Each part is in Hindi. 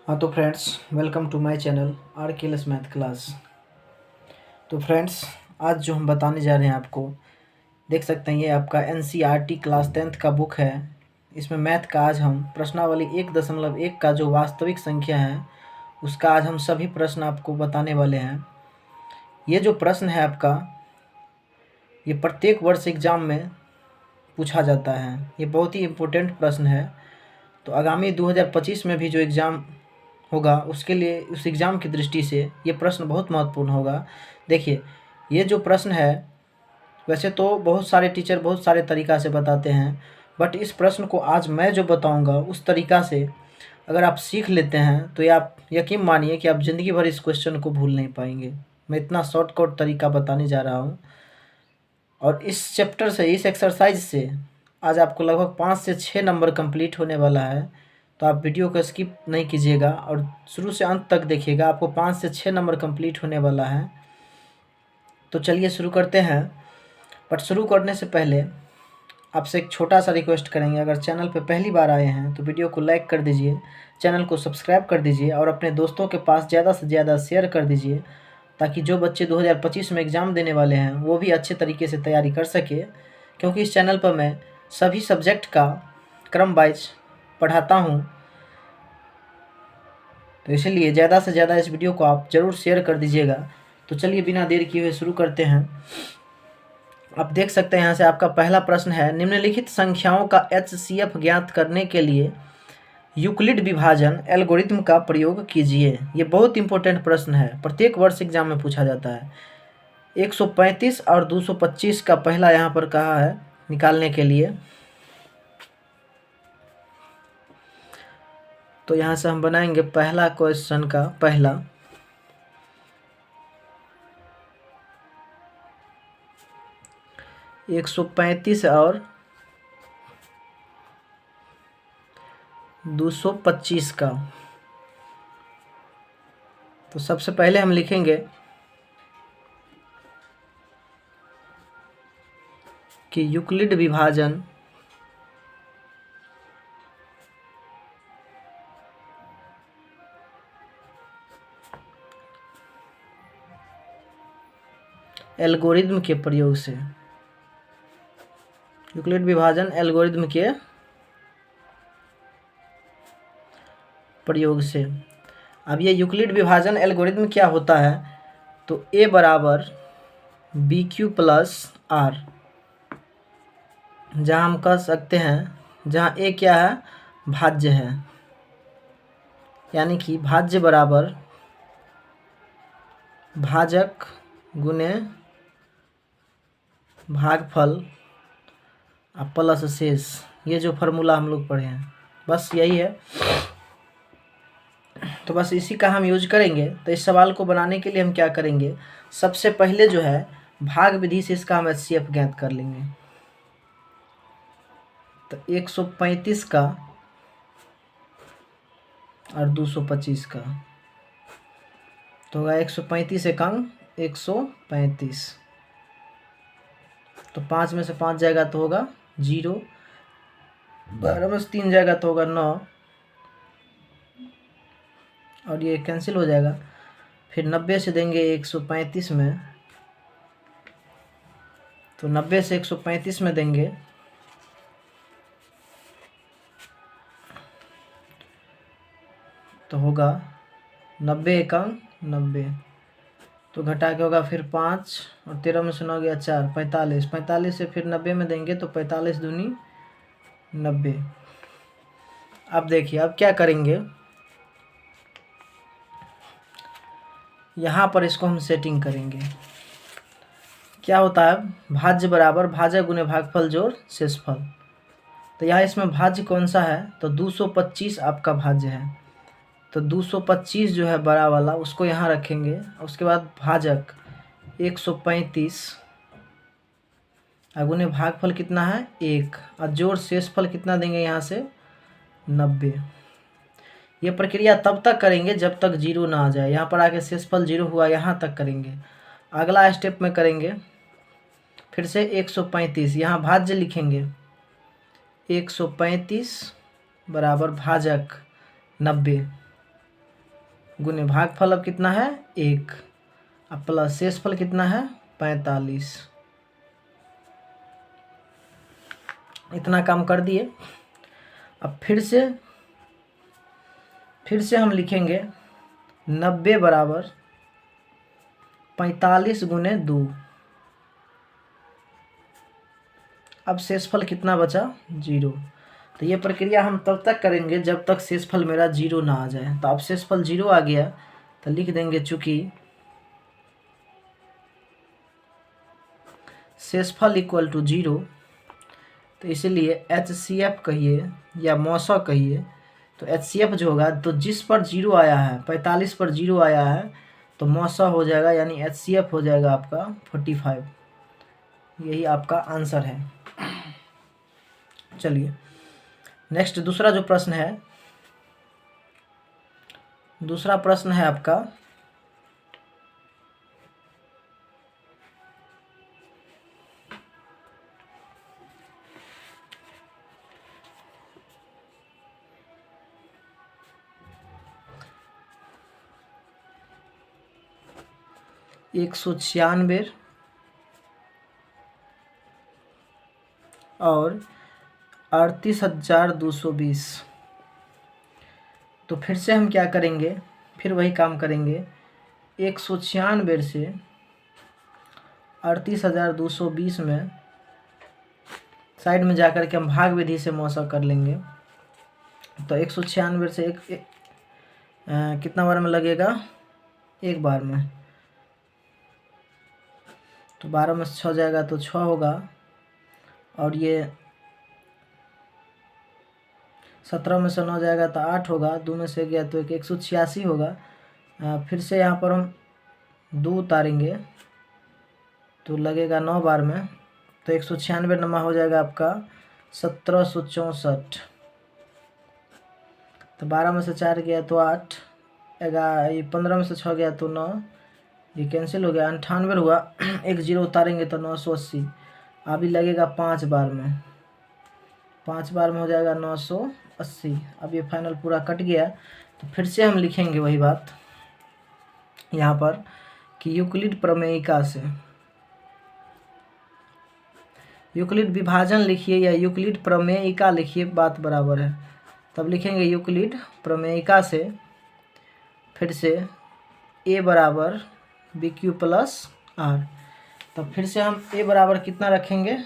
हाँ तो friends, welcome to my channel R K L S math class. तो फ्रेंड्स, आज जो हम बताने जा रहे हैं आपको, देख सकते हैं ये आपका NCERT क्लास 10th का बुक है। इसमें मैथ का आज हम प्रश्नावली 1.1 का जो वास्तविक संख्या है उसका आज हम सभी प्रश्न आपको बताने वाले हैं। ये जो प्रश्न है आपका, ये प्रत्येक वर्ष एग्ज़ाम में पूछा जाता है। ये बहुत ही इम्पोर्टेंट प्रश्न है। तो आगामी 2025 में भी जो एग्ज़ाम होगा उसके लिए, उस एग्ज़ाम की दृष्टि से ये प्रश्न बहुत महत्वपूर्ण होगा। देखिए, ये जो प्रश्न है, वैसे तो बहुत सारे टीचर बहुत सारे तरीक़ा से बताते हैं, बट इस प्रश्न को आज मैं जो बताऊंगा उस तरीक़ा से अगर आप सीख लेते हैं तो ये आप यकीन मानिए कि आप ज़िंदगी भर इस क्वेश्चन को भूल नहीं पाएंगे। मैं इतना शॉर्टकट तरीका बताने जा रहा हूँ, और इस चैप्टर से, इस एक्सरसाइज से आज आपको लगभग 5 से 6 नंबर कंप्लीट होने वाला है। तो आप वीडियो को स्किप नहीं कीजिएगा और शुरू से अंत तक देखिएगा, आपको 5 से 6 नंबर कंप्लीट होने वाला है। तो चलिए शुरू करते हैं। बट शुरू करने से पहले आपसे एक छोटा सा रिक्वेस्ट करेंगे, अगर चैनल पर पहली बार आए हैं तो वीडियो को लाइक कर दीजिए, चैनल को सब्सक्राइब कर दीजिए और अपने दोस्तों के पास ज़्यादा से ज़्यादा शेयर कर दीजिए, ताकि जो बच्चे 2025 में एग्ज़ाम देने वाले हैं वो भी अच्छे तरीके से तैयारी कर सके। क्योंकि इस चैनल पर मैं सभी सब्जेक्ट का क्रम वाइज पढ़ाता हूँ, तो इसलिए ज़्यादा से ज़्यादा इस वीडियो को आप ज़रूर शेयर कर दीजिएगा। तो चलिए बिना देर किए हुए शुरू करते हैं। आप देख सकते हैं यहाँ से आपका पहला प्रश्न है, निम्नलिखित संख्याओं का HCF ज्ञात करने के लिए यूक्लिड विभाजन एल्गोरिथम का प्रयोग कीजिए। ये बहुत इंपॉर्टेंट प्रश्न है, प्रत्येक वर्ष एग्जाम में पूछा जाता है। 135 और 225 का पहला यहाँ पर कहा है निकालने के लिए। तो यहाँ से हम बनाएंगे पहला क्वेश्चन का पहला, एक 135 और 225 का। तो सबसे पहले हम लिखेंगे कि यूक्लिड विभाजन एल्गोरिथम के प्रयोग से, यूक्लिड विभाजन एल्गोरिथम के प्रयोग से। अब ये यूक्लिड विभाजन एल्गोरिथम क्या होता है, तो A बराबर BQ प्लस R, जहाँ हम कह सकते हैं, जहाँ A क्या है, भाज्य है, यानी कि भाज्य बराबर भाजक गुने भागफल प्लस शेष। ये जो फार्मूला हम लोग पढ़े हैं, बस यही है। तो बस इसी का हम यूज करेंगे। तो इस सवाल को बनाने के लिए हम क्या करेंगे, सबसे पहले जो है भाग विधि से इसका हम HCF ज्ञात कर लेंगे। तो 135 का और 225 का, तो होगा 135 एकंग 135। तो 5 में से 5 जाएगा तो होगा 0, 12 में से 3 जाएगा तो होगा 9, और ये कैंसिल हो जाएगा। फिर 90 से देंगे 135 में, तो 90 से 135 में देंगे तो होगा 90 एकंग 90। तो घटा के होगा फिर 5 और 13 में से 9 गया 4, 45। 45 से फिर 90 में देंगे तो 45 दूनी 90। अब देखिए, अब क्या करेंगे, यहाँ पर इसको हम सेटिंग करेंगे। क्या होता है, भाज्य बराबर भाजक गुने भागफल जोड़ शेषफल। तो यहाँ इसमें भाज्य कौन सा है, तो 225 आपका भाज्य है। तो 225 जो है बड़ा वाला, उसको यहाँ रखेंगे। उसके बाद भाजक 135 गुने भागफल कितना है 1, और जोड़ शेषफल कितना देंगे यहाँ से 90। ये प्रक्रिया तब तक करेंगे जब तक 0 ना आ जाए। यहाँ पर आके शेषफल 0 हुआ, यहाँ तक करेंगे। अगला स्टेप में करेंगे फिर से 135, यहाँ भाज्य लिखेंगे 135 बराबर भाजक 90। गुने भागफल अब कितना है 1, अब प्लस शेषफल कितना है 45। इतना काम कर दिए। अब फिर से हम लिखेंगे 90 बराबर 45 गुने 2। अब शेषफल कितना बचा 0। तो ये प्रक्रिया हम तब तक करेंगे जब तक शेषफल मेरा 0 ना आ जाए। तो अब शेषफल 0 आ गया तो लिख देंगे चूँकि शेषफल इक्वल टू 0, तो इसीलिए HCF कहिए या मौसा कहिए। तो HCF जो होगा, तो जिस पर 0 आया है 45 पर 0 आया है तो मौसा हो जाएगा, यानी HCF हो जाएगा आपका 45। यही आपका आंसर है। चलिए नेक्स्ट दूसरा जो प्रश्न है, दूसरा प्रश्न है आपका 196 और 38,220। तो फिर से हम क्या करेंगे, फिर वही काम करेंगे। 196 से 38,220 में साइड में जाकर के हम भाग विधि से मौसा कर लेंगे। तो 196 से कितना बार में लगेगा, एक बार में। तो 12 में से 6 जाएगा तो 6 होगा, और ये 17 में से 9 जाएगा तो 8 होगा, 2 में से गया तो 186 होगा। फिर से यहाँ पर हम 2 उतारेंगे तो लगेगा 9 बार में। तो 196 नमा हो जाएगा आपका 1764। तो 12 में से 4 गया तो 8, 15 में से 6 गया तो 9, ये कैंसिल हो गया, 98 हुआ। एक 0 उतारेंगे तो 980। अभी लगेगा 5 बार में, 5 बार में हो जाएगा 980। अब ये फाइनल पूरा कट गया। तो फिर से हम लिखेंगे वही बात यहाँ पर कि यूक्लिड प्रमेयिका से, यूक्लिड विभाजन लिखिए या यूक्लिड प्रमेयिका लिखिए, बात बराबर है। तब लिखेंगे यूक्लिड प्रमेयिका से फिर से a बराबर BQ प्लस R। तब फिर से हम a बराबर कितना रखेंगे,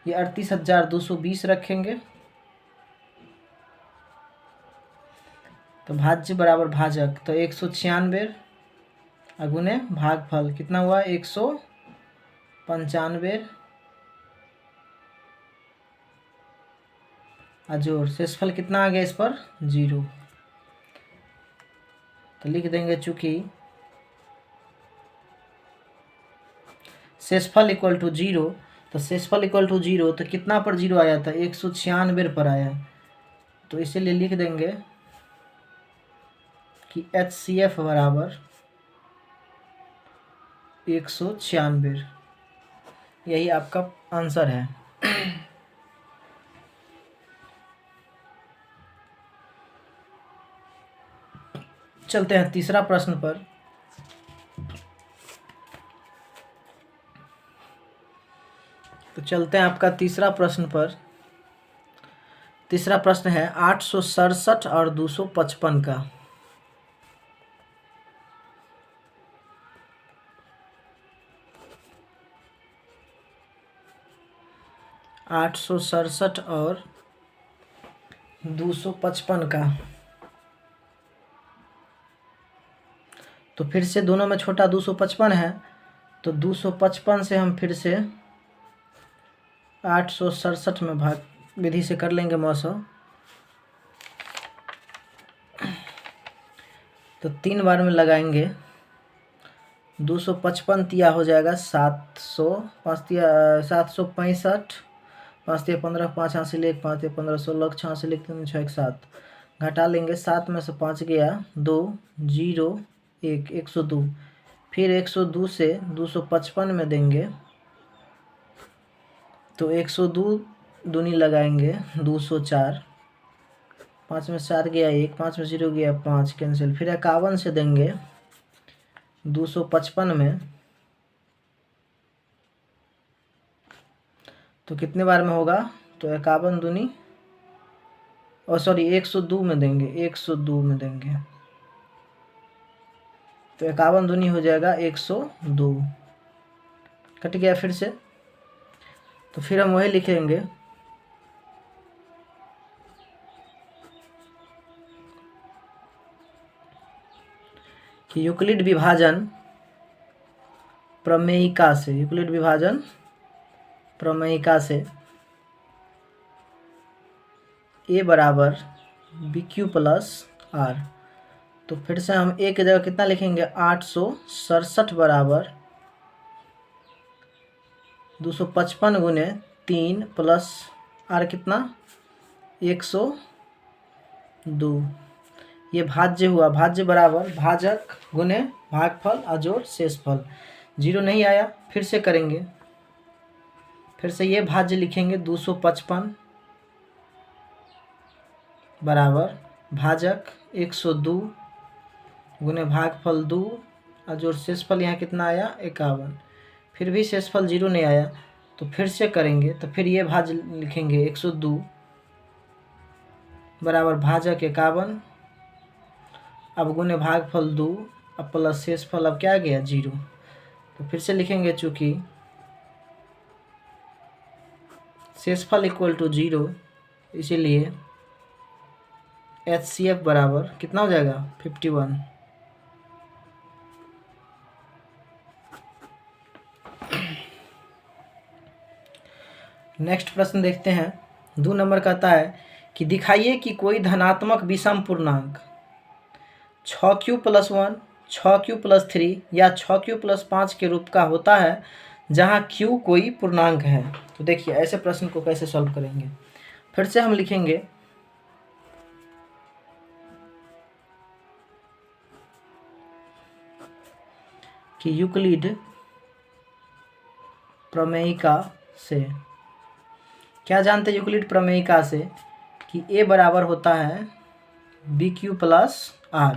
ये 38,220 रखेंगे। तो भाज्य बराबर भाजक, तो 196 अगुने भागफल कितना हुआ 195 अजोड़ शेषफल कितना आ गया इस पर 0। तो लिख देंगे चूँकि शेषफल इक्वल टू 0, तो शेषफल इक्वल टू 0, तो कितना पर 0 आया था 196 पर आया। तो इसीलिए लिख देंगे कि HCF बराबर 196। यही आपका आंसर है। चलते हैं तीसरा प्रश्न पर। तो चलते हैं आपका तीसरा प्रश्न पर। तीसरा प्रश्न है 867 और 255 का। 867 और 255 का। तो फिर से दोनों में छोटा 255 है, तो 255 से हम फिर से 867 में भाग विधि से कर लेंगे मौसा। तो 3 बार में लगाएंगे, 255 तिया हो जाएगा 700, 5 तिया 765, 5 तिया 15, 5 यहाँ से ले 5 तिया 15, 16, 6 से ले 3 6 1 7, घटा लेंगे 7 में से 5 गया 2, 0 1, 102। फिर 102 से 255 में देंगे, तो 102 दूनी लगाएंगे 204, 5 में 4 गया 1, 5 में 0 गया 5, कैंसिल। फिर 51 से देंगे 255 में, तो कितने बार में होगा? तो 51 दूनी, और सॉरी 102 में देंगे, 102 में देंगे, तो 51 दूनी हो जाएगा 102। कट गया फिर से, तो फिर हम वही लिखेंगे कि यूक्लिड विभाजन प्रमेयिका से, यूक्लिड विभाजन प्रमेयिका से a बराबर BQ प्लस R। तो फिर से हम a की जगह कितना लिखेंगे? 867 बराबर 255 गुने 3 प्लस R कितना? 102। ये भाज्य हुआ, भाज्य बराबर भाजक गुने भागफल अजोड़ शेषफल। 0 नहीं आया, फिर से करेंगे, फिर से ये भाज्य लिखेंगे 255 बराबर भाजक 102 गुने भागफल 2 अजोड़ शेषफल। यहाँ कितना आया? 51। फिर भी शेषफल 0 नहीं आया, तो फिर से करेंगे, तो फिर ये भाज्य लिखेंगे 102 बराबर भाजक 51, अब गुने भागफल 2, अब प्लस शेषफल, अब क्या गया? 0। तो फिर से लिखेंगे, चूँकि शेषफल इक्वल टू 0, इसीलिए HCF बराबर कितना हो जाएगा? 51। नेक्स्ट प्रश्न देखते हैं। 2 नंबर कहता है कि दिखाइए कि कोई धनात्मक विषम पूर्णांक 6Q + 1, 6Q + 3 या 6Q + 5 के रूप का होता है जहाँ Q कोई पूर्णांक है। तो देखिए ऐसे प्रश्न को कैसे सॉल्व करेंगे। फिर से हम लिखेंगे कि यूक्लिड प्रमेयिका से, क्या जानते हैं यूक्लिड प्रमेयिका से? कि a बराबर होता है BQ प्लस R,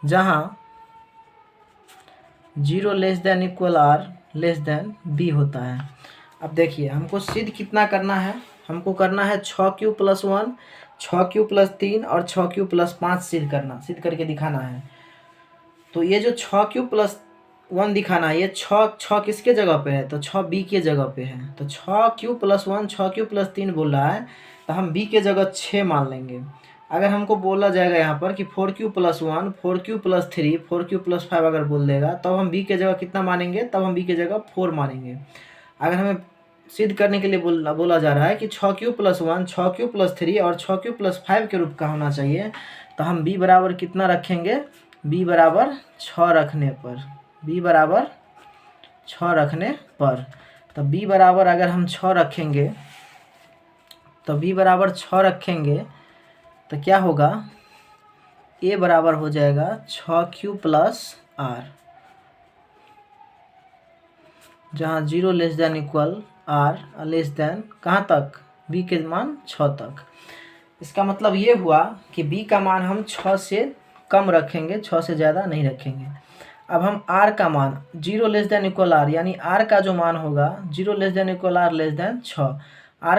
जहाँ 0 <= R b होता है। अब देखिए हमको सिद्ध कितना करना है? हमको करना है 6Q + 1, 6Q + 3 और 6Q + 5 सिद्ध करके दिखाना है। तो ये जो 6Q + 1 दिखाना है, ये 6 किसके जगह पे है? तो 6 B के जगह पे है। तो 6Q + 1 6Q + 3 बोल रहा है, तो हम B के जगह 6 मान लेंगे। अगर हमको बोला जाएगा यहाँ पर कि 4Q + 1 4Q + 3 4Q + 5 अगर बोल देगा, तब हम B के जगह कितना मानेंगे? तब हम B के जगह 4 मानेंगे। अगर हमें सिद्ध करने के लिए बोला जा रहा है कि 6Q + 1 6Q + 3 और 6Q + 5 के रूप का होना चाहिए, तो हम B बराबर कितना रखेंगे? B बराबर 6 रखने पर, B बराबर 6 रखने पर, तो B बराबर अगर हम 6 रखेंगे, तो B बराबर 6 रखेंगे तो क्या होगा? A बराबर हो जाएगा 6Q + R, जहाँ 0 <= R कहाँ तक? B के मान 6 तक। इसका मतलब ये हुआ कि B का मान हम 6 से कम रखेंगे, 6 से ज़्यादा नहीं रखेंगे। अब हम R का मान 0 <= R, यानी R का जो मान होगा 0 <= R <6,